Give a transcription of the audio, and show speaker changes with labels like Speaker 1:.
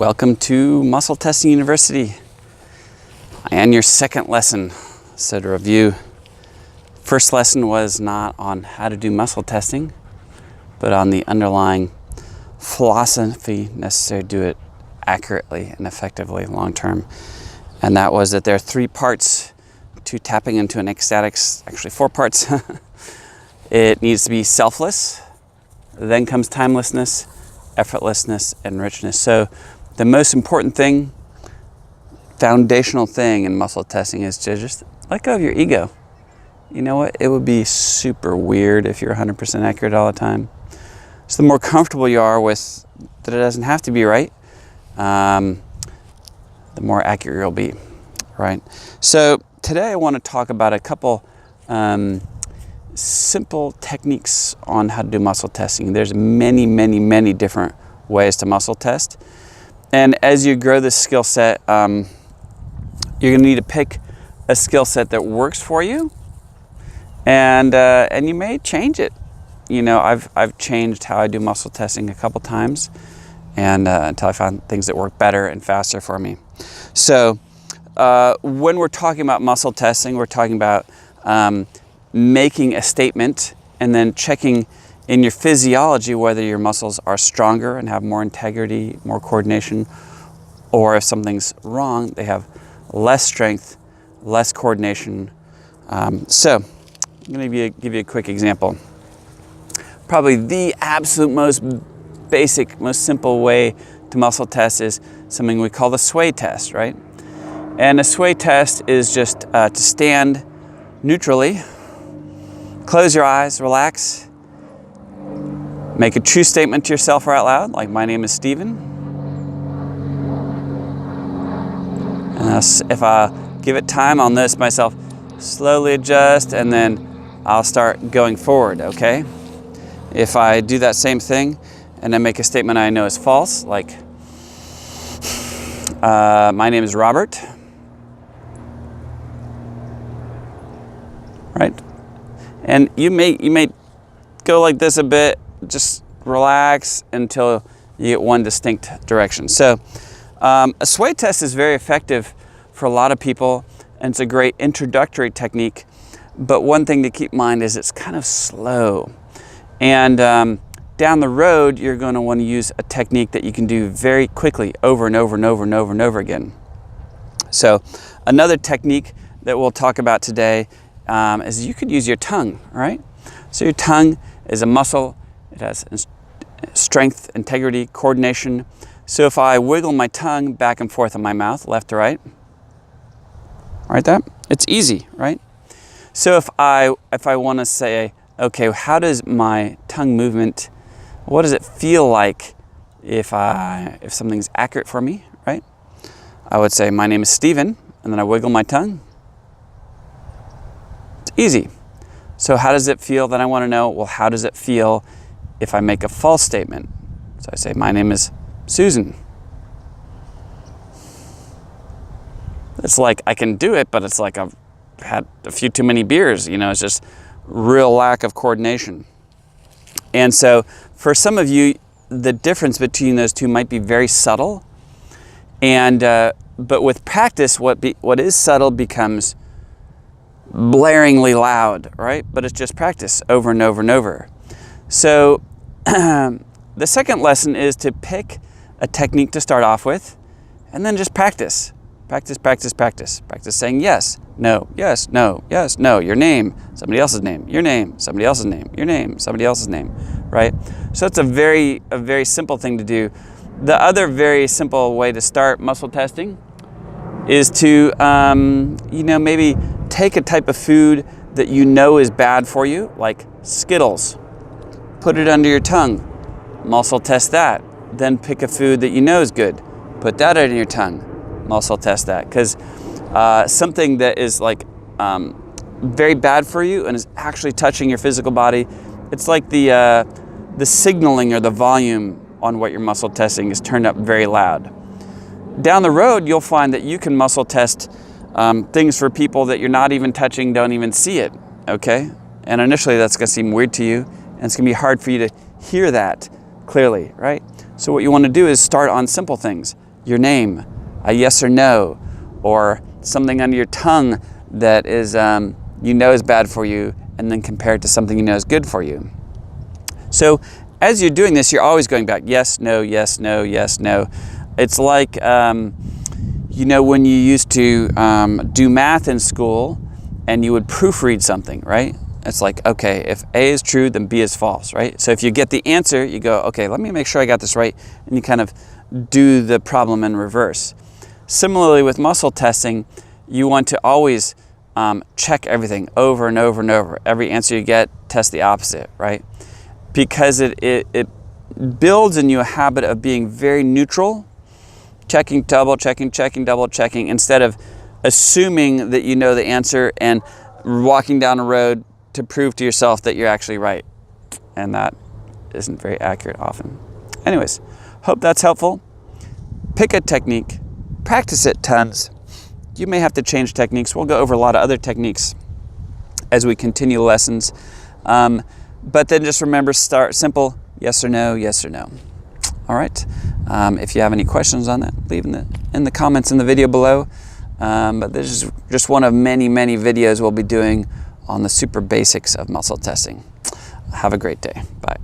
Speaker 1: Welcome to Muscle Testing University and your second lesson. So to review, first lesson was not on how to do muscle testing, but on the underlying philosophy necessary to do it accurately and effectively long term. And that was that there are 3 parts to tapping into an ecstatics, actually 4 parts. It needs to be selfless, then comes timelessness, effortlessness, and richness. So the most important thing, foundational thing in muscle testing is to just let go of your ego. You know what? It would be super weird if you're 100% accurate all the time. So the more comfortable you are with that it doesn't have to be right, the more accurate you'll be, right? So today I want to talk about a couple simple techniques on how to do muscle testing. There's many different ways to muscle test. And as you grow this skill set, you're going to need to pick a skill set that works for you, and you may change it. You know, I've changed how I do muscle testing a couple times, and until I found things that work better and faster for me. So when we're talking about muscle testing, we're talking about making a statement and then checking in your physiology whether your muscles are stronger and have more integrity, more coordination, or if something's wrong, they have less strength, less coordination. So I'm going to give you a quick example. Probably the absolute most basic, most simple way to muscle test is something we call the sway test, right? And a sway test is just to stand neutrally, close your eyes, relax, make a true statement to yourself or out loud, like my name is Steven. And if I give it time, I'll notice myself slowly adjust, and then I'll start going forward, okay? If I do that same thing and then make a statement I know is false, like my name is Robert, right? And you may go like this a bit, just relax until you get one distinct direction. So a sway test is very effective for a lot of people, and it's a great introductory technique. But one thing to keep in mind is it's kind of slow. And down the road, you're going to want to use a technique that you can do very quickly over and over again. So another technique that we'll talk about today is you could use your tongue, right? So your tongue is a muscle. It has strength, integrity, coordination. So if I wiggle my tongue back and forth in my mouth, left to right, right there, it's easy, right? So if I want to say, okay, how does my tongue movement, what does it feel like if something's accurate for me, right? I would say, my name is Steven, and then I wiggle my tongue. It's easy. So how does it feel? Then I want to know, well, how does it feel if I make a false statement? So I say, my name is Susan. It's like I can do it, but it's like I've had a few too many beers. You know, it's just real lack of coordination. And so for some of you, the difference between those two might be very subtle. And but with practice, what is subtle becomes blaringly loud, right? But it's just practice over and over and over. So the second lesson is to pick a technique to start off with, and then just practice. Practice saying yes, no, yes, no, yes, no, your name, somebody else's name, your name, somebody else's name, your name, somebody else's name, right? So it's a very simple thing to do. The other very simple way to start muscle testing is to, maybe take a type of food that you know is bad for you, like Skittles. Put it under your tongue, muscle test that. Then pick a food that you know is good. Put that under your tongue, muscle test that. Because something that is like very bad for you and is actually touching your physical body, it's like the signaling or the volume on what you're muscle testing is turned up very loud. Down the road, you'll find that you can muscle test things for people that you're not even touching, don't even see it, okay? And initially that's gonna seem weird to you, and it's gonna be hard for you to hear that clearly, right? So what you wanna do is start on simple things. your name, a yes or no, or something under your tongue that is you know is bad for you, and then compare it to something you know is good for you. So as you're doing this, you're always going back, yes, no, yes, no, yes, no. It's like, you know, when you used to do math in school and you would proofread something, right? It's like, okay, if A is true, then B is false, right? So if you get the answer, you go, okay, let me make sure I got this right, and you kind of do the problem in reverse. Similarly with muscle testing, you want to always check everything over and over and over. Every answer you get, test the opposite, right? Because it builds in you a habit of being very neutral, checking, double checking, checking, double checking, instead of assuming that you know the answer and walking down a road to prove to yourself that you're actually right. And that isn't very accurate often. Anyways, hope that's helpful. Pick a technique, practice it tons. You may have to change techniques. We'll go over a lot of other techniques as we continue lessons. But then just remember, start simple, yes or no, yes or no. All right. If you have any questions on that, leave in the comments in the video below. But this is just one of many, many videos we'll be doing on the super basics of muscle testing. Have a great day. Bye.